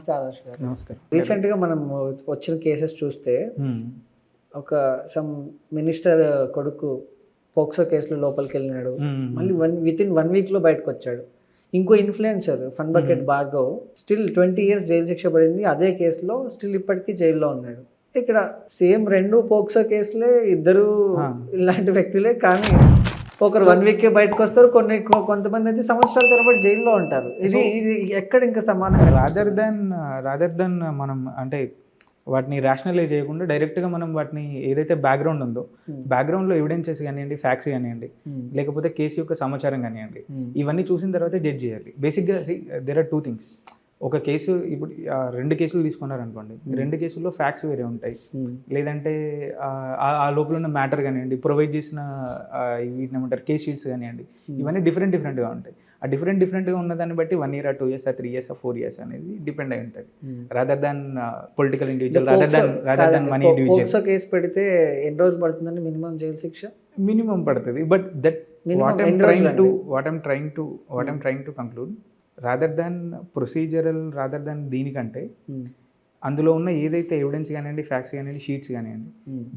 నమస్తే ఆదర్శ్ గారు. నమస్కారం. రీసెంట్‌గా మనం వచ్చిన కేసెస్ చూస్తే హ్మ్. ఒక సమ్ మినిస్టర్ కొడుకు పోక్సో కేసులో లోపలికెళ్ళినాడు. హ్మ్. మళ్ళీ వితిన్ 1 వీక్‌లో బయటకొచ్చాడు. ఇంకో influencer fun bucket Bhargav still 20 years jail శిక్ష పడింది. అదే కేసులో స్టిల్ ఇప్పటికీ జైల్‌లో ఉన్నాడు. ఇక్కడ సేమ్ 2 పోక్సో కేసులే, ఇద్దరు ఇలాంటి వ్యక్తులే. కానీ ఒకరు 1 వీకే బయటకొస్తారు. కొంతమంది అయితే సంవత్సరాల తరబడి జైల్లో ఉంటారు. ఇది ఇది ఎక్కడ ఇంకా సమానంగా రాదర్ దెన్ మనం అంటే వాటిని రేషనలైజ్ చేయకుండా డైరెక్ట్‌గా మనం వాటిని ఏదైతే బ్యాక్‌గ్రౌండ్ ఉందో, బ్యాక్‌గ్రౌండ్‌లో ఎవిడెన్సెస్ కానియండి, ఫ్యాక్ట్స్ కానియండి, లేకపోతే కేసు యొక్క సమాచారం కానియండి, ఇవన్నీ చూసిన తర్వాతే జడ్జ్ చేయాలి. బేసిక్‌గా దేర్ ఆర్ 2 థింగ్స్. ఒక కేసు ఇప్పుడు 2 కేసులు తీసుకున్నారనుకోండి. 2 కేసుల్లో ఫ్యాక్ట్స్ వేరే ఉంటాయి. లేదంటే ఆ లోపల ఉన్న మ్యాటర్ కానివ్వండి, ప్రొవైడ్ చేసిన వీటిని ఏమంటారు కేస్ షీట్స్ కానివ్వండి, ఇవన్నీ డిఫరెంట్‌గా ఉంటాయి. ఆ డిఫరెంట్‌గా ఉన్న దాన్ని బట్టి 1 ఇయర్, 2 ఇయర్స్, 3 ఇయర్స్, 4 ఇయర్స్ అనేది డిపెండ్ అయి ఉంటుంది. Rather than political individual, rather than money individual. POCSO case పెడితే ఎన్ని రోజులు పడుతుందండి మినిమం జైలు శిక్ష? మినిమం పడుతుంది. But that what I'm trying to conclude, rather than procedural, rather than దీనికంటే అందులో ఉన్న ఏదైతే ఎవిడెన్స్ కానివ్వండి, ఫ్యాక్ట్స్ కానివ్వండి, షీట్స్ కానివ్వండి,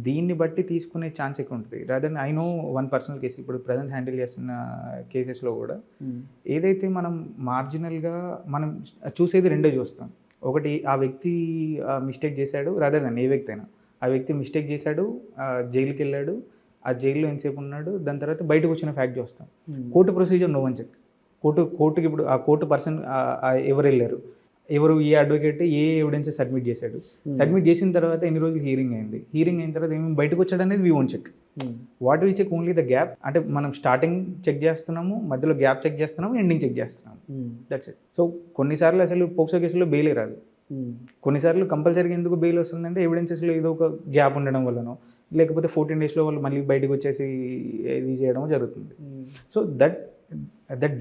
దీన్ని బట్టి తీసుకునే ఛాన్స్ ఎక్కువ ఉంటుంది. Rather I know one personal case. ఇప్పుడు ప్రజెంట్ హ్యాండిల్ చేస్తున్న కేసెస్లో కూడా ఏదైతే మనం మార్జినల్గా మనం చూసేది రెండే చూస్తాం. ఒకటి, ఆ వ్యక్తి మిస్టేక్ చేశాడు, రాదర్ దాన్ ఏ వ్యక్తి అయినా ఆ వ్యక్తి మిస్టేక్ చేశాడు, జైలుకి వెళ్ళాడు, ఆ జైల్లో ఎంతసేపు ఉన్నాడు, దాని తర్వాత బయటకు వచ్చిన ఫ్యాక్ట్ చూస్తాం. Court procedure no one check. కోర్టుకి ఇప్పుడు ఆ కోర్టు పర్సన్ ఎవరు వెళ్ళారు, ఎవరు ఏ అడ్వకేట్ ఏ ఎవిడెన్స్ సబ్మిట్ చేశాడు, సబ్మిట్ చేసిన తర్వాత ఎన్ని రోజులు హీరింగ్ అయింది, హీరింగ్ అయిన తర్వాత ఏమేమి బయటకు వచ్చాడు అనేది we won't check. What we check only the gap. అంటే మనం స్టార్టింగ్ చెక్ చేస్తున్నాము, మధ్యలో గ్యాప్ చెక్ చేస్తున్నాము, ఎండింగ్ చెక్ చేస్తున్నాము. That's it. సో కొన్నిసార్లు అసలు పోక్సో కేసులో బెయిలే రాదు. కొన్నిసార్లు కంపల్సరీగా ఎందుకు బెయిల్ వస్తుందంటే ఎవిడెన్సెస్లో ఏదో ఒక గ్యాప్ ఉండడం వల్లనో, లేకపోతే 14 డేస్లో వాళ్ళు మళ్ళీ బయటకు వచ్చేసి ఇది చేయడం జరుగుతుంది. సో దట్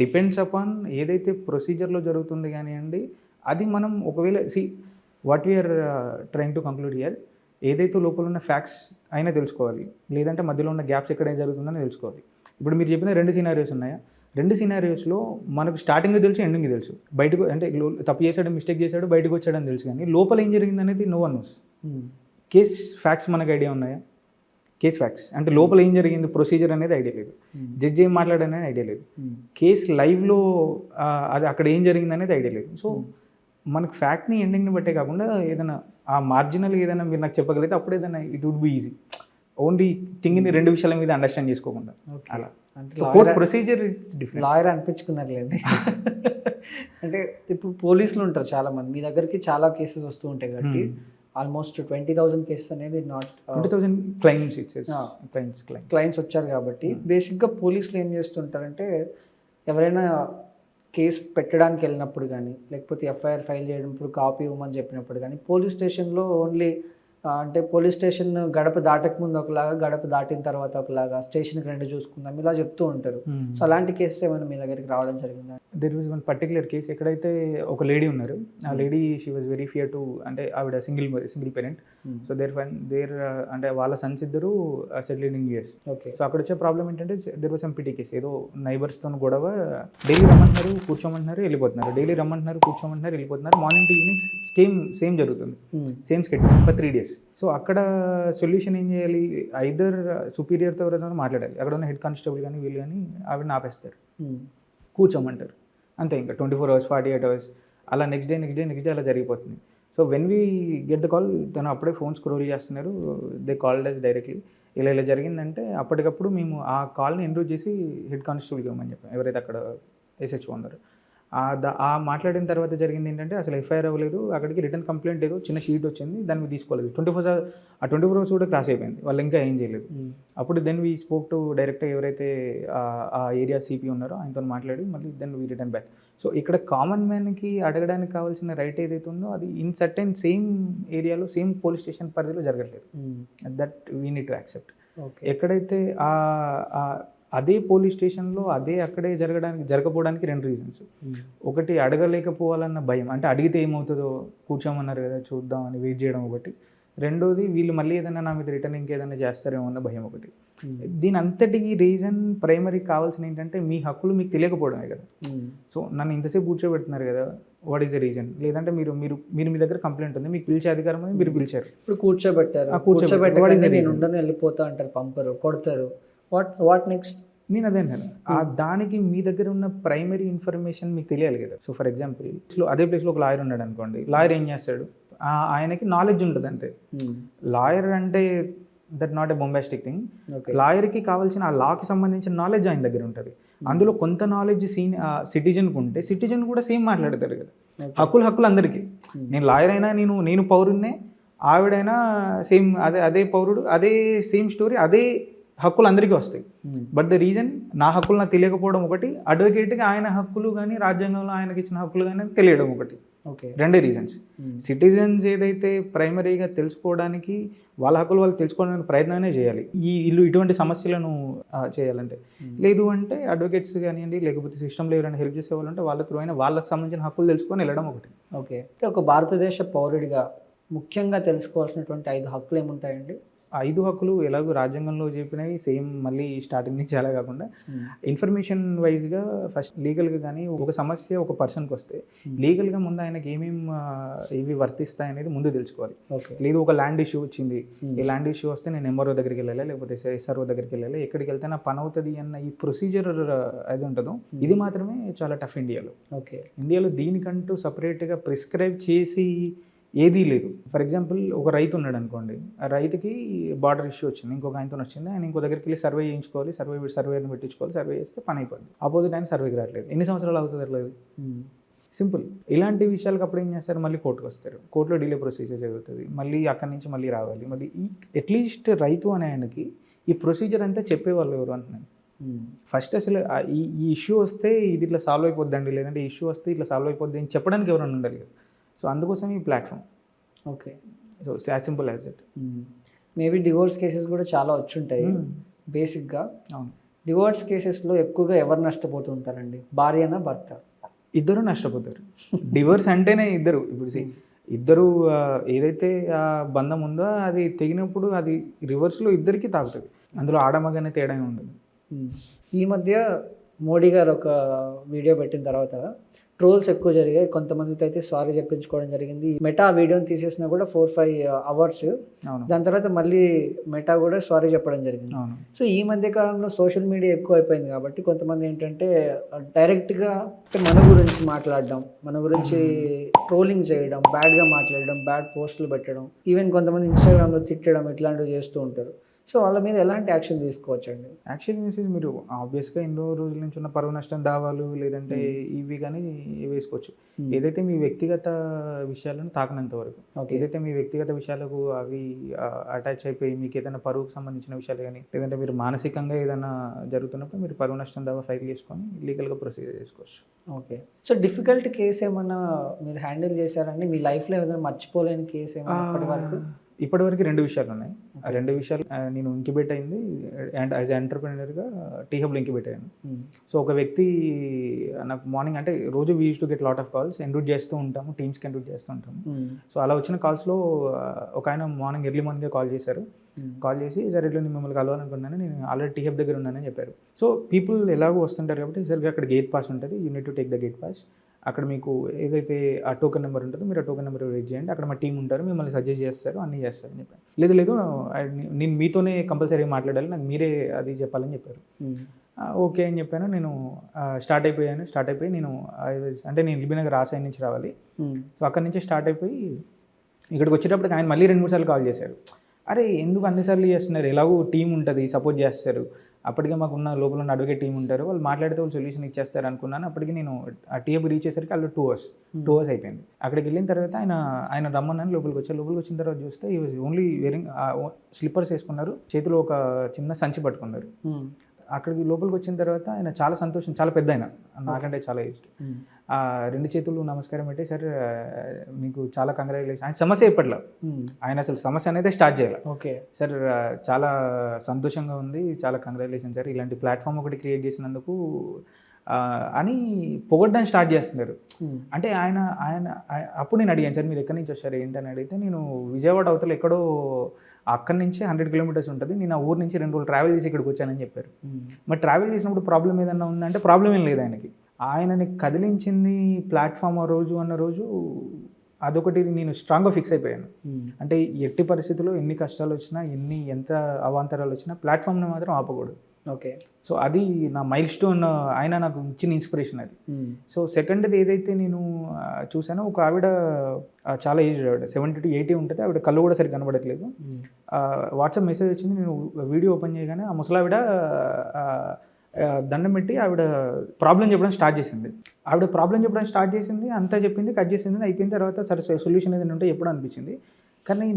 డిపెండ్స్ అపాన్ ఏదైతే ప్రొసీజర్లో జరుగుతుంది కానివ్వండి. అది మనం ఒకవేళ what we are trying to conclude here, ఏదైతే లోపల ఉన్న ఫ్యాక్ట్స్ అయినా తెలుసుకోవాలి, లేదంటే మధ్యలో ఉన్న గ్యాప్స్ ఎక్కడ జరుగుతుందని తెలుసుకోవాలి. ఇప్పుడు మీరు చెప్పిన 2 సినారియోస్ ఉన్నాయా, 2 సినారియోస్లో మనకు స్టార్టింగ్ తెలుసు, ఎండింగ్ తెలుసు. బయటకు అంటే తప్పు చేశాడు, మిస్టేక్ చేశాడు, బయటకు వచ్చాడని తెలుసు, కానీ లోపల ఏం జరిగింది అనేది no one knows. Case facts మనకు ఐడియా ఉన్నాయా? కేస్ ఫ్యాక్ట్స్ అంటే లోపల ఏం జరిగింది, ప్రొసీజర్ అనేది ఐడియా లేదు, జడ్జి ఏం మాట్లాడనేది ఐడియా లేదు, కేస్ లైవ్లో అది అక్కడ ఏం జరిగింది అనేది ఐడియా లేదు. సో మనకు ఫ్యాక్ట్ని ఎండింగ్ని బట్టే కాకుండా ఏదైనా ఆ మార్జినల్ ఏదైనా మీరు నాకు చెప్పగలిగితే అప్పుడు ఏదైనా it would be easy. Only థింగ్ని 2 విషయాల మీద అండర్స్టాండ్ చేసుకోకుండా అలా. Court procedure is different. Lawyer అనిపించుకున్నారులేండి. అంటే ఇప్పుడు పోలీసులు ఉంటారు చాలామంది, మీ దగ్గరికి చాలా కేసెస్ వస్తూ ఉంటాయి కాబట్టి ఆల్మోస్ట్ 20,000 కేసెస్ అనేది 20,000 క్లయింట్స్ వచ్చారు కాబట్టి బేసిక్గా పోలీసులు ఏం చేస్తుంటారంటే ఎవరైనా కేసు పెట్టడానికి వెళ్ళినప్పుడు కానీ, లేకపోతే ఎఫ్ఐఆర్ ఫైల్ చేయడానికి కాపీ ఇవ్వమని చెప్పినప్పుడు కానీ, పోలీస్ స్టేషన్లో ఓన్లీ అంటే పోలీస్ స్టేషన్ గడప దాటక ముందు ఒకలాగా, గడప దాటిన తర్వాత ఒకలాగా, స్టేషన్కి 2 చూసుకుందాం ఇలా చెప్తూ ఉంటారు. సో అలాంటి కేసెస్ ఏమైనా మీ దగ్గరికి రావడం జరిగిందా? There was one particular case. ఎక్కడైతే ఒక లేడీ ఉన్నారు, ఆ lady she was very fear to, అంటే ఆవిడ సింగిల్ పేరెంట్. సో దేర్ అంటే వాళ్ళ సన్స్ ఇద్దరు settled in US. Okay. So అక్కడ వచ్చే ప్రాబ్లం ఏంటంటే there was some petty case. ఏదో నైబర్స్తో గొడవ, డైలీ రమ్మంటున్నారు, కూర్చోమంటున్నారు, వెళ్ళిపోతున్నారు, డైలీ రమ్మంటున్నారు, కూర్చోమంటున్నారు, వెళ్ళిపోతున్నారు, మార్నింగ్ టు ఈవినింగ్ సేమ్ జరుగుతుంది, same schedule for 3 days. So అక్కడ సొల్యూషన్ ఏం చేయాలి, ఐదర్ సుపీరియర్తో ఎవరైనా మాట్లాడాలి, అక్కడ ఉన్న హెడ్ కానిస్టేబుల్ కానీ వీళ్ళు కానీ ఆవిడని ఆపేస్తారు, కూర్చోమంటారు, అంతే. ఇంకా 24 hours, 48 hours అలా నెక్స్ట్ డే అలా జరిగిపోతుంది. So when we get the call, తను అప్పుడే ఫోన్ స్క్రోల్ చేస్తున్నారు, దే కాల్డ్ అస్ డైరెక్ట్లీ, ఇలా జరిగిందంటే అప్పటికప్పుడు మేము ఆ కాల్ని ఎన్రోల్ చేసి హెడ్ కానిస్టేబుల్కి ఇవ్వమని చెప్పాం, ఎవరైతే అక్కడ ఎస్హెచ్ఓ ఉన్నారో. ఆ మాట్లాడిన తర్వాత జరిగింది ఏంటంటే అసలు ఎఫ్ఐఆర్ అవ్వలేదు, అక్కడికి రిటర్న్ కంప్లైంట్ ఏదో చిన్న షీట్ వచ్చింది, దాన్ని మీద తీసుకోలేదు. 24 hours కూడా క్రాస్ అయిపోయింది, వాళ్ళు ఇంకా ఏం చేయలేదు. అప్పుడు దెన్ వీ స్పోక్ టు డైరెక్ట్గా ఎవరైతే ఆ ఏరియా సిపి ఉన్నారో ఆయనతో మాట్లాడి మళ్ళీ then we return back. So ఇక్కడ కామన్ మ్యాన్కి అడగడానికి కావాల్సిన రైట్ ఏదైతే ఉందో అది ఇన్ సర్టెన్ సేమ్ ఏరియాలో, సేమ్ పోలీస్ స్టేషన్ పరిధిలో జరగట్లేదు. That we need to accept. ఎక్కడైతే అదే పోలీస్ స్టేషన్లో అదే అక్కడే జరగకపోవడానికి 2 రీజన్స్. ఒకటి, అడగలేకపోవాలన్న భయం, అంటే అడిగితే ఏమవుతుందో, కూర్చోమన్నారు కదా చూద్దాం అని వెయిట్ చేయడం ఒకటి. రెండోది వీళ్ళు మళ్ళీ ఏదైనా నా మీద రిటర్న్ ఇంకేదైనా చేస్తారేమో అన్న భయం ఒకటి. దీని అంతటికి రీజన్ ప్రైమరీ కావాల్సిన ఏంటంటే మీ హక్కులు మీకు తెలియకపోవడమే కదా. సో నన్ను ఇంతసేపు కూర్చోబెడుతున్నారు కదా, వాట్ ఈస్ ద రీజన్? లేదంటే మీరు మీరు మీరు మీ దగ్గర కంప్లైంట్ ఉంది, మీకు పిలిచే అధికారం ఉంది, మీరు పిలిచారు, ఇప్పుడు కూర్చోబెట్టారు, కూర్చోబెట్టి నేను ఉండను వెళ్ళిపోతా అంటారు, పంపరు, కొడతారు, వాట్ నెక్స్ట్? నేను అదే అన్నాను, దానికి మీ దగ్గర ఉన్న ప్రైమరీ ఇన్ఫర్మేషన్ మీకు తెలియాలి కదా. సో ఫర్ ఎగ్జాంపుల్ అదే ప్లేస్లో ఒక లాయర్ ఉన్నాడు అనుకోండి, లాయర్ ఏం చేస్తాడు, ఆయనకి నాలెడ్జ్ ఉంటుంది అంతే. లాయర్ అంటే that not a bombastic thing. లాయర్కి కావాల్సిన ఆ లాకి సంబంధించిన నాలెడ్జ్ ఆయన దగ్గర ఉంటుంది. అందులో కొంత నాలెడ్జ్ సిటిజన్కి ఉంటే సిటిజన్ కూడా సేమ్ మాట్లాడతారు కదా. హక్కులు అందరికీ. నేను లాయర్ అయినా నేను పౌరున్నే, ఆవిడైనా సేమ్ అదే పౌరుడు, అదే సేమ్ స్టోరీ, అదే హక్కులు అందరికీ వస్తాయి. బట్ ద రీజన్ నా హక్కులు నాకు తెలియకపోవడం ఒకటి, అడ్వకేట్గా ఆయన హక్కులు కానీ రాజ్యాంగంలో ఆయనకి ఇచ్చిన హక్కులు కానీ తెలియడం ఒకటి. రెండే రీజన్స్. సిటిజన్స్ ఏదైతే ప్రైమరీగా తెలుసుకోవడానికి వాళ్ళ హక్కులు వాళ్ళు తెలుసుకోవడానికి ప్రయత్నమే చేయాలి ఇటువంటి సమస్యలను చేయాలంటే. లేదు అంటే అడ్వకేట్స్ కానివ్వండి, లేకపోతే సిస్టంలో ఎవరైనా హెల్ప్ చేసే వాళ్ళు ఉంటే వాళ్ళ త్రూ అయినా వాళ్ళకి సంబంధించిన హక్కులు తెలుసుకొని వెళ్ళడం ఒకటి. ఓకే, ఒక భారతదేశ పౌరుడిగా ముఖ్యంగా తెలుసుకోవాల్సినటువంటి 5 హక్కులు ఏముంటాయండి? 5 హక్కులు ఎలాగో రాజ్యాంగంలో చెప్పినవి సేమ్, మళ్ళీ స్టార్టింగ్ నుంచి అలా కాకుండా ఇన్ఫర్మేషన్ వైజ్గా ఫస్ట్ లీగల్గా కానీ ఒక సమస్య ఒక పర్సన్కి వస్తే లీగల్గా ముందు ఆయనకి ఇవి వర్తిస్తాయి అనేది ముందు తెలుసుకోవాలి. లేదు ఒక ల్యాండ్ ఇష్యూ వచ్చింది, ఈ ల్యాండ్ ఇష్యూ వస్తే నేను ఎంఆర్ఓ దగ్గరికి వెళ్ళాలి, లేకపోతే ఎస్ఆర్ఓ దగ్గరికి వెళ్ళాలి, ఎక్కడికి వెళ్తే నా పని అవుతుంది అన్న ఈ ప్రొసీజర్ అది ఉంటుందో ఇది మాత్రమే చాలా టఫ్ ఇండియాలో. ఇండియాలో దీనికంటూ సపరేట్గా ప్రిస్క్రైబ్ చేసి ఏదీ లేదు. ఫర్ ఎగ్జాంపుల్ ఒక రైతు ఉన్నాడు అనుకోండి, ఆ రైతుకి బార్డర్ ఇష్యూ వచ్చింది, ఇంకొక ఆయనతో వచ్చింది, ఆయన ఇంకో దగ్గరికి వెళ్ళి సర్వే చేయించుకోవాలి, సర్వేని పెట్టించుకోవాలి, సర్వే చేస్తే పని అయిపోద్ది. ఆపోజిట్ ఆయన సర్వేకి రావట్లేదు, ఎన్ని సంవత్సరాలు అవుతుంది అట్లేదు, సింపుల్. ఇలాంటి విషయాలకు అప్పుడు ఏం చేస్తారు, మళ్ళీ కోర్టుకు వస్తారు, కోర్టులో డిలే ప్రొసీజర్ జరుగుతుంది, మళ్ళీ అక్కడి నుంచి మళ్ళీ రావాలి. మళ్ళీ అట్లీస్ట్ రైతు అనే ఆయనకి ఈ ప్రొసీజర్ అంతా చెప్పేవాళ్ళు ఎవరు అంటున్నాను. ఫస్ట్ అసలు ఈ ఇష్యూ వస్తే ఇది ఇట్లా సాల్వ్ అయిపోద్దండి, లేదంటే ఈ ఇష్యూ వస్తే ఇట్లా సాల్వ్ అయిపోద్ది అని చెప్పడానికి ఎవరైనా ఉండాలి కదా. సో అందుకోసం ఈ platform. So as simple as it. Maybe divorce cases కూడా చాలా వచ్చుంటాయి బేసిక్గా. అవును, డివోర్స్ కేసెస్లో ఎక్కువగా ఎవరు నష్టపోతుంటారండి, భార్యనా భర్త? ఇద్దరు నష్టపోతారు. డివోర్స్ అంటేనే ఇద్దరు. ఇప్పుడు ఇద్దరు ఏదైతే ఆ బంధం ఉందో అది తెగినప్పుడు అది రివర్స్లో ఇద్దరికి తాగుతుంది. అందులో ఆడమగానే తేడా ఉండదు. ఈ మధ్య మోడీ గారు ఒక వీడియో పెట్టిన తర్వాత ట్రోల్స్ ఎక్కువ జరిగాయి. కొంతమందితో అయితే సారీ చెప్పించుకోవడం జరిగింది. మెటా వీడియోని తీసేసినా కూడా 4-5 అవర్స్, దాని తర్వాత మళ్ళీ మెటా కూడా సారీ చెప్పడం జరిగింది. సో ఈ మధ్య కాలంలో సోషల్ మీడియా ఎక్కువ అయిపోయింది కాబట్టి కొంతమంది ఏంటంటే డైరెక్ట్గా మన గురించి మాట్లాడడం, మన గురించి ట్రోలింగ్ చేయడం, బ్యాడ్గా మాట్లాడడం, బ్యాడ్ పోస్టులు పెట్టడం, ఈవెన్ కొంతమంది ఇన్స్టాగ్రామ్లో తిట్టడం, ఇట్లాంటివి చేస్తూ ఉంటారు. సో వాళ్ళ మీద ఎలాంటి యాక్షన్ తీసుకోవచ్చండి? యాక్షన్ మీన్స్ మీరు ఆబ్వియస్గా ఎన్నో రోజుల నుంచి ఉన్న పరువు నష్టం దావాలు లేదంటే ఇవి కానీ వేసుకోవచ్చు. ఏదైతే మీ వ్యక్తిగత విషయాలను తాకనంత వరకు, ఏదైతే మీ వ్యక్తిగత విషయాలకు అవి అటాచ్ అయిపోయి మీకు ఏదైనా పరువుకు సంబంధించిన విషయాలు కానీ లేదంటే మీరు మానసికంగా ఏదైనా జరుగుతున్నప్పుడు మీరు పరువు నష్టం దావా ఫైల్ చేసుకొని లీగల్గా ప్రొసీజర్ చేసుకోవచ్చు. ఓకే. సో డిఫికల్ట్ కేసు ఏమన్నా మీరు హ్యాండిల్ చేశారండి మీ లైఫ్లో? ఏదైనా మర్చిపోలేని కేసు ఏమన్నా? ఇప్పటివరకు 2 విషయాలు ఉన్నాయి. ఆ 2 విషయాలు నేను ఇంక్యుబేట్ అయింది అండ్ యాజ్ ఎంటర్ప్రెన్యూర్గా టీ హబ్లో ఇంక్యుబేట్ అయ్యాను. సో ఒక వ్యక్తి నాకు మార్నింగ్ అంటే రోజు we use to get lot of calls, ఎండ్యూట్ చేస్తూ ఉంటాము, టీమ్స్కి ఎండ్యూట్ చేస్తూ ఉంటాము. సో అలా వచ్చిన కాల్స్లో ఒక ఆయన మార్నింగ్ ఎర్లీ మార్నింగ్గా కాల్ చేశారు. కాల్ చేసి సార్ ఇట్లా నేను మిమ్మల్ని కలవాలనుకున్నాను, నేను ఆల్రెడీ టీ హబ్ దగ్గర ఉన్నానని చెప్పారు. సో పీపుల్ ఎలాగో వస్తుంటారు కాబట్టి సరిగ్గా అక్కడ గేట్ పాస్ ఉంటుంది, you need to take the gate pass. అక్కడ మీకు ఏదైతే ఆ టోకెన్ నెంబర్ ఉంటుందో మీరు ఆ టోకెన్ నెంబర్ రేట్ చేయండి, అక్కడ మా టీం ఉంటారు, మిమ్మల్ని సజెస్ట్ చేస్తారు, అన్నీ చేస్తారు అని చెప్పారు. లేదు నేను మీతోనే కంపల్సరీగా మాట్లాడాలి, నాకు మీరే అది చెప్పాలని చెప్పారు. ఓకే అని చెప్పాను. నేను స్టార్ట్ అయిపోయి నేను అంటే నేను ఎల్బీనగర్ రాసాయి నుంచి రావాలి. సో అక్కడి నుంచి స్టార్ట్ అయిపోయి ఇక్కడికి వచ్చేటప్పటికి ఆయన మళ్ళీ 2-3 సార్లు కాల్ చేశారు. అరే ఎందుకు అన్నిసార్లు చేస్తున్నారు, ఎలాగో టీం ఉంటుంది సపోర్ట్ చేస్తారు, అప్పటికే మాకున్న లోపల ఉన్న అడ్వకేట్ టీం ఉంటారు, వాళ్ళు మాట్లాడితే వాళ్ళు సొల్యూషన్ ఇచ్చేస్తారు అనుకున్నాను. అప్పటికి నేను ఆ టీఎబ్ రీచ్ చేసరికి వాళ్ళు 2 అవర్స్ అయిపోయింది. అక్కడికి వెళ్ళిన తర్వాత ఆయన రమ్మన్నాను, లోపలికి వచ్చిన తర్వాత చూస్తే ఈ వాజ్ ఓన్లీ వేరింగ్ స్లిప్పర్స్ వేసుకున్నారు, చేతిలో ఒక చిన్న సంచి పట్టుకున్నారు. అక్కడికి లోపలికి వచ్చిన తర్వాత ఆయన చాలా సంతోషం, చాలా పెద్ద ఆయన నాకంటే చాలా ఇష్టం. 2 చేతులు నమస్కారం పెట్టి సార్ మీకు చాలా కంగ్రాచులేషన్. ఆయన సమస్య ఇప్పట్లో ఆయన అసలు సమస్య అనేది స్టార్ట్ చేయాలి. ఓకే సార్ చాలా సంతోషంగా ఉంది, చాలా కంగ్రాచులేషన్ సార్, ఇలాంటి ప్లాట్ఫామ్ ఒకటి క్రియేట్ చేసినందుకు అని పొగడ్డానికి స్టార్ట్ చేస్తున్నారు. అంటే ఆయన ఆయన అప్పుడు నేను అడిగాను, సార్ మీరు ఎక్కడి నుంచి వచ్చారు ఏంటని అడిగితే, నేను విజయవాడ అవతల ఎక్కడో అక్కడి నుంచి 100 కిలోమీటర్స్ ఉంటుంది, నేను ఆ ఊరు నుంచి 2 రోజులు ట్రావెల్ చేసి ఇక్కడికి వచ్చానని చెప్పారు. మరి ట్రావెల్ చేసినప్పుడు ప్రాబ్లం ఏదన్నా ఉందంటే ప్రాబ్లం ఏం లేదు ఆయనకి. ఆయనని కదిలించింది ప్లాట్ఫామ్ ఆ రోజు అన్న రోజు అదొకటి నేను స్ట్రాంగ్గా ఫిక్స్ అయిపోయాను. అంటే ఎట్టి పరిస్థితుల్లో ఎన్ని కష్టాలు వచ్చినా ఎంత అవాంతరాలు వచ్చినా ప్లాట్ఫామ్ని మాత్రం ఆపకూడదు. ఓకే. సో అది నా మైల్ స్టోన్, ఆయన నాకు ఇచ్చిన ఇన్స్పిరేషన్ అది. సో సెకండ్ది ఏదైతే నేను చూసానో, ఒక ఆవిడ చాలా ఏజ్, ఆవిడ 70 to 80 ఉంటుంది, ఆవిడ కళ్ళు కూడా సరిగ్గా కనబడట్లేదు. వాట్సాప్ మెసేజ్ వచ్చింది, నేను వీడియో ఓపెన్ చేయగానే ఆ ముసలావిడ దండం పెట్టి ఆవిడ ప్రాబ్లం చెప్పడం స్టార్ట్ చేసింది. అంతా చెప్పింది, కట్ చేసింది, అయిపోయిన తర్వాత సరే సొల్యూషన్ ఏదైనా ఉంటే ఎప్పుడు అనిపించింది. కానీ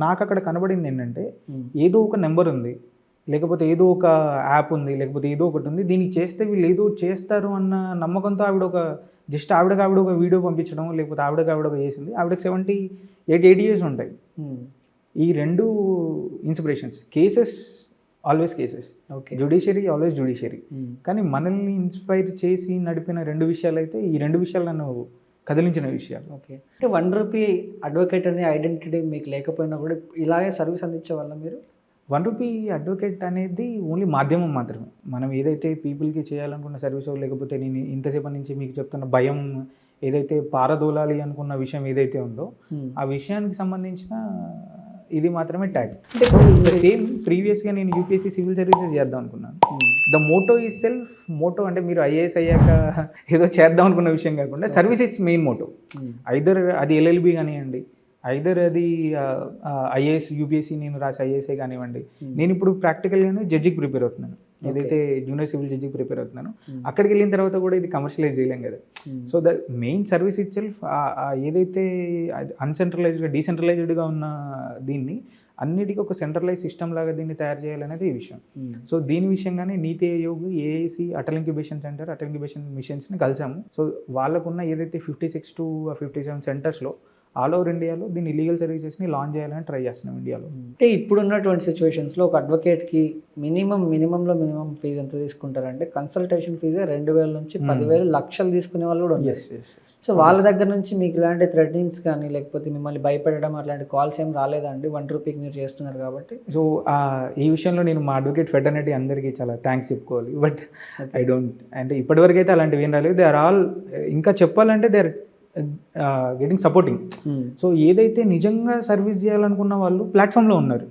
నాకు అక్కడ కనబడింది ఏంటంటే, ఏదో ఒక నెంబర్ ఉంది, లేకపోతే ఏదో ఒక యాప్ ఉంది, లేకపోతే ఏదో ఒకటి ఉంది, దీనికి చేస్తే వీళ్ళు ఏదో చేస్తారు అన్న నమ్మకంతో ఆవిడ ఒక వీడియో పంపించడం, లేకపోతే ఆవిడ ఒక చేసింది. ఆవిడకి 78 years ఉంటాయి. ఈ 2 inspirations. Cases always cases, judiciary always judiciary. కానీ మనల్ని ఇన్స్పైర్ చేసి నడిపిన 2 విషయాలు అయితే, ఈ 2 విషయాలు నన్ను కదిలించిన విషయాలు. ఓకే. అంటే ₹1 అడ్వకేట్ అనే ఐడెంటిటీ మీకు లేకపోయినా కూడా ఇలాగే సర్వీస్ అందించే వాళ్ళ మీరు? ₹1 అడ్వకేట్ అనేది ఓన్లీ మాధ్యమం మాత్రమే. మనం ఏదైతే పీపుల్కి చేయాలనుకున్న సర్వీస్, లేకపోతే నేను ఇంతసేపటి నుంచి మీకు చెప్తున్న భయం ఏదైతే పారదోలాలి అనుకున్న విషయం ఏదైతే ఉందో, ఆ విషయానికి సంబంధించిన ఇది మాత్రమే ట్యాగ్. అంటే సేమ్ ప్రీవియస్గా నేను యూపీఎస్సీ సివిల్ సర్వీసెస్ చేద్దాం అనుకున్నాను. The motto is self. Motto అంటే మీరు ఐఏఎస్ అయ్యాక ఏదో చేద్దాం అనుకున్న విషయం కాకుండా service it's main motto. Either అది ఎల్ఎల్బి కానివ్వండి, ఐదర్ అది ఐఏఎస్ యూపీఎస్సీ నేను రాసి ఐఏఎస్ఐ కానివ్వండి. నేను ఇప్పుడు ప్రాక్టికల్గానే జడ్జికి ప్రిపేర్ అవుతున్నాను, ఏదైతే జూనియర్ సివిల్ జడ్జికి ప్రిపేర్ అవుతున్నాను. అక్కడికి వెళ్ళిన తర్వాత కూడా ఇది కమర్షియలైజ్ చేయలేం కదా. So the main service it self, ఏదైతే అన్సెంట్రలైజ్డ్గా డీసెంట్రలైజ్డ్గా ఉన్న దీన్ని అన్నిటికీ ఒక సెంట్రలైజ్ సిస్టమ్ లాగా దీన్ని తయారు చేయాలనేది ఈ విషయం. సో దీని విషయంగానే NITI Aayog, AIC, Atal incubation centre, Atal incubation మిషన్స్ని కలిసాము. సో వాళ్ళకున్న ఏదైతే 56 to 57 సెంటర్స్లో ఆల్ ఓవర్ ఇండియాలో దీన్ని లీగల్ సర్వీసెస్ని లాంచ్ చేయాలని ట్రై చేస్తున్నాం ఇండియాలో. అంటే ఇప్పుడున్నటువంటి సిచ్యువేషన్స్లో ఒక అడ్వకేట్కి మినిమంలో మినిమం ఫీజు ఎంత తీసుకుంటారంటే, కన్సల్టేషన్ ఫీజే 2,000 నుంచి 10,000 లక్షలు తీసుకునే వాళ్ళు కూడా ఉన్నారు. సో వాళ్ళ దగ్గర నుంచి మీకు ఇలాంటి థ్రెటనింగ్స్ కానీ, లేకపోతే మిమ్మల్ని భయపెట్టడం అట్లాంటి కాల్స్ ఏం రాలేదండి? ₹1 మీరు చేస్తున్నారు కాబట్టి. సో ఈ విషయంలో నేను మా అడ్వకేట్ ఫెటర్నిటీ అందరికీ చాలా థ్యాంక్స్ చెప్పుకోవాలి. బట్ ఐ డోంట్, అంటే ఇప్పటివరకు అయితే అలాంటివి ఏం రాలేదు. దే ఆర్ ఆల్, ఇంకా చెప్పాలంటే they are getting supporting. So ఏదైతే నిజంగా సర్వీస్ చేయాలనుకున్న వాళ్ళు ప్లాట్ఫామ్లో ఉన్నారు.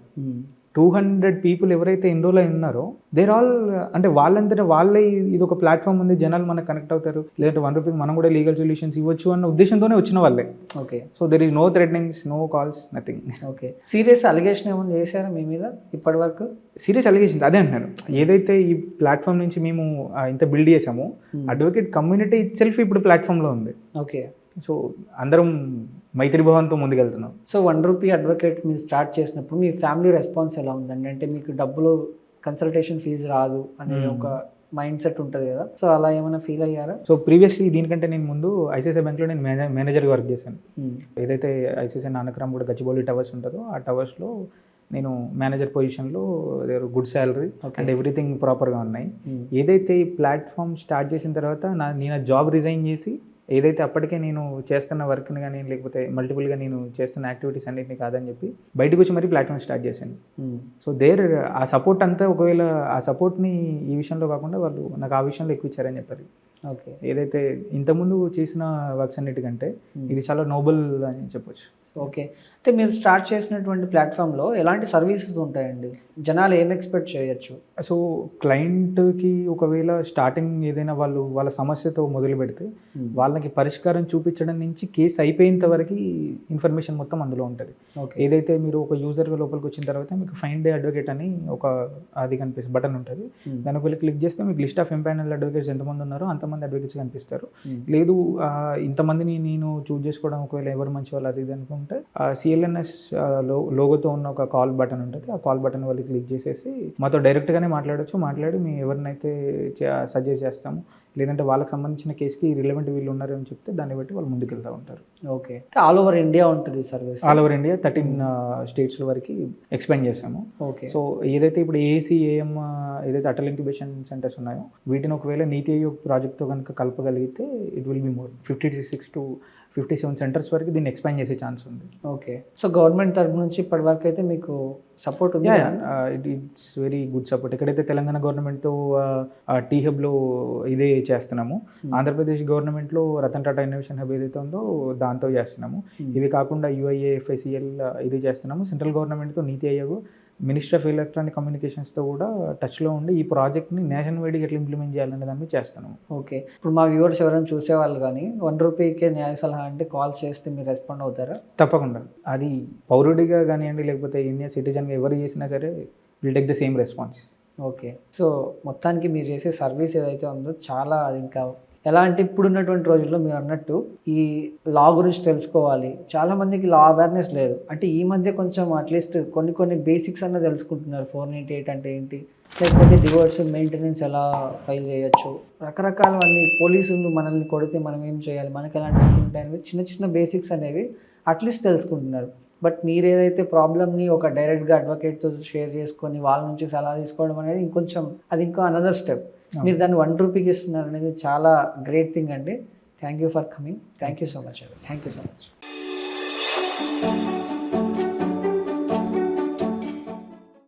200 people ఎవరైతే ఎన్రోల్ అయి ఉన్నారో, దేర్ ఆల్, అంటే వాళ్ళంతటా వాళ్ళే ఇది ఒక ప్లాట్ఫామ్ ఉంది, జనాలు మనకు కనెక్ట్ అవుతారు, లేదంటే ₹1 మనం కూడా లీగల్ సొల్యూషన్స్ ఇవ్వచ్చు అన్న ఉద్దేశంతోనే వచ్చిన వాళ్ళే. Okay. So there is no threatenings, no calls, nothing. Okay. Serious allegation ఏమైనా చేశారా మీ మీద ఇప్పటి వరకు? సీరియస్ అలిగేషన్ అదే అంటున్నాను. ఏదైతే ఈ ప్లాట్ఫామ్ నుంచి మేము ఇంత బిల్డ్ చేసామో, అడ్వకేట్ కమ్యూనిటీ ఇట్ సెల్ఫ్ ఇప్పుడు ప్లాట్ఫామ్లో ఉంది. ఓకే. సో అందరం మైత్రిభావంతో ముందుకెళ్తున్నాం. సో ₹1 అడ్వకేట్ మీరు స్టార్ట్ చేసినప్పుడు మీ ఫ్యామిలీ రెస్పాన్స్ ఎలా ఉందండి? అంటే మీకు డబ్బులు కన్సల్టేషన్ ఫీజు రాదు అనే ఒక మైండ్ సెట్ ఉంటుంది కదా, సో అలా ఏమైనా ఫీల్ అయ్యారా? సో ప్రీవియస్లీ దీనికంటే నేను ముందు ఐసిఐసిఐ బ్యాంక్లో నేను మేనేజర్గా వర్క్ చేశాను. ఏదైతే ఐసిఐసిఐ నానక్రామ్ కూడా గచ్చిబౌలి టవర్స్ ఉంటుందో, ఆ టవర్స్లో నేను మేనేజర్ పొజిషన్లో, గుడ్ శాలరీ అండ్ ఎవ్రీథింగ్ ప్రాపర్గా ఉన్నాయి. ఏదైతే ఈ ప్లాట్ఫామ్ స్టార్ట్ చేసిన తర్వాత నేను జాబ్ రిజైన్ చేసి, ఏదైతే అప్పటికే నేను చేస్తున్న వర్క్ని కానీ, లేకపోతే మల్టిపుల్గా నేను చేస్తున్న యాక్టివిటీస్ అన్నింటినీ కాదని చెప్పి బయటకు వచ్చి మరీ ప్లాట్ఫామ్ స్టార్ట్ చేశాను. సో ఆ సపోర్ట్ అంతా, ఒకవేళ ఆ సపోర్ట్ని ఈ విషయంలో కాకుండా వాళ్ళు నాకు ఆ విషయంలో ఎక్కువ ఇచ్చారని చెప్పారు. ఓకే. ఏదైతే ఇంతకుముందు చేసిన వర్క్స్ అన్నిటికంటే ఇది చాలా నోబెల్ అని చెప్పొచ్చు. ఓకే. అంటే మీరు స్టార్ట్ చేసినటువంటి ప్లాట్ఫామ్లో ఎలాంటి సర్వీసెస్ ఉంటాయండి? జనాలు ఏం ఎక్స్పెక్ట్ చేయొచ్చు? సో క్లయింట్కి ఒకవేళ స్టార్టింగ్ ఏదైనా వాళ్ళ సమస్యతో మొదలు పెడితే వాళ్ళకి పరిష్కారం చూపించడం నుంచి కేసు అయిపోయేంత వరకు ఇన్ఫర్మేషన్ మొత్తం అందులో ఉంటుంది. ఏదైతే మీరు ఒక యూజర్గా లోపలికి వచ్చిన తర్వాత మీకు ఫైండ్ అడ్వకేట్ అని ఒక అది కనిపిస్తుంది, బటన్ ఉంటుంది. దాని ఒకవేళ క్లిక్ చేస్తే మీకు లిస్ట్ ఆఫ్ ఎంపానల్ అడ్వకేట్స్ ఎంతమంది ఉన్నారో అంతమంది అడ్వకేట్స్ కనిపిస్తారు. లేదు ఇంతమందిని నేను చూస్ చేసుకోవడం, ఒకవేళ ఎవరు మంచి వాళ్ళు అది ఇది అనుకో ఉంటే సిఎల్ఎన్ఎస్ లోగోతో ఉన్న ఒక కాల్ బటన్ ఉంటుంది. ఆ కాల్ బటన్ వాళ్ళు క్లిక్ చేసేసి మాతో డైరెక్ట్గానే మాట్లాడొచ్చు. మాట్లాడి మేము ఎవరినైతే సజెస్ట్ చేస్తాము, లేదంటే వాళ్ళకి సంబంధించిన కేసుకి రిలవెంట్ వీళ్ళు ఉన్నారు అని చెప్తే దాన్ని బట్టి వాళ్ళు ముందుకెళ్తూ ఉంటారు. ఓకే, ఆల్ ఓవర్ ఇండియా ఉంటుంది service? All over India 13 states వరకు ఎక్స్పాండ్ చేసాము. ఓకే. సో ఏదైతే ఇప్పుడు ఏఏసీ ఏఎం ఏదైతే అటల్ ఇంక్యుబేషన్ సెంటర్స్ ఉన్నాయో వీటిని ఒకవేళ నీతి ఆయోగ్ ప్రాజెక్ట్తో కనుక కలపగలిగితే it will be more 56 to 57 centres వరకు దీన్ని ఎక్స్పాండ్ చేసే ఛాన్స్ ఉంది. ఓకే. సో గవర్నమెంట్ తరఫు నుంచి ఇప్పటి వరకు అయితే మీకు సపోర్ట్ ఉంది? It's very good support. ఎక్కడైతే తెలంగాణ గవర్నమెంట్తో టీ హబ్లో ఇదే చేస్తున్నాము, ఆంధ్రప్రదేశ్ గవర్నమెంట్లో రతన్ టాటా ఇన్నోవేషన్ హబ్ ఏదైతే ఉందో దాంతో చేస్తున్నాము. ఇవి కాకుండా యుఐఏ ఎఫ్ఐసిఎల్ ఇది చేస్తున్నాము. Central గవర్నమెంట్తో NITI Aayog, ministry of electronic కమ్యూనికేషన్స్తో కూడా టచ్లో ఉండి ఈ ప్రాజెక్ట్ని నేషన్ వైడ్గా ఎట్లా ఇంప్లిమెంట్ చేయాలనే దాన్ని చేస్తున్నాము. ఓకే. ఇప్పుడు మా వ్యూవర్స్ ఎవరైనా చూసేవాళ్ళు కానీ ₹1 న్యాయ సలహా అంటే కాల్ చేస్తే మీరు రెస్పాండ్ అవుతారా? తప్పకుండా. అది పౌరుడిగా కానివ్వండి, లేకపోతే ఇండియా సిటిజన్గా ఎవరు చేసినా సరే will take the same response. Okay. So మొత్తానికి మీరు చేసే సర్వీస్ ఏదైతే ఉందో చాలా అది ఇంకా ఎలా అంటే ఇప్పుడున్నటువంటి రోజుల్లో మీరు అన్నట్టు ఈ లా గురించి తెలుసుకోవాలి, చాలామందికి లా అవేర్నెస్ లేదు. అంటే ఈ మధ్య కొంచెం అట్లీస్ట్ కొన్ని బేసిక్స్ అన్న తెలుసుకుంటున్నారు. 498 అంటే ఏంటి, లేకపోతే డివోర్స్ మెయింటెనెన్స్ ఎలా ఫైల్ చేయొచ్చు, రకరకాలవన్నీ, పోలీసులు మనల్ని కొడితే మనం ఏం చేయాలి, మనకి ఎలాంటి ఉంటాయి అనేవి చిన్న బేసిక్స్ అనేవి అట్లీస్ట్ తెలుసుకుంటున్నారు. బట్ మీరు ఏదైతే ప్రాబ్లమ్ని ఒక డైరెక్ట్గా అడ్వకేట్తో షేర్ చేసుకొని వాళ్ళ నుంచి సలహా తీసుకోవడం అనేది ఇంకొంచెం అది ఇంకా అనదర్ స్టెప్. మీరు దాన్ని ₹1 ఇస్తున్నారు అనేది చాలా గ్రేట్ థింగ్ అండి. Thank you for coming. Thank you so much అండి. Thank you so much.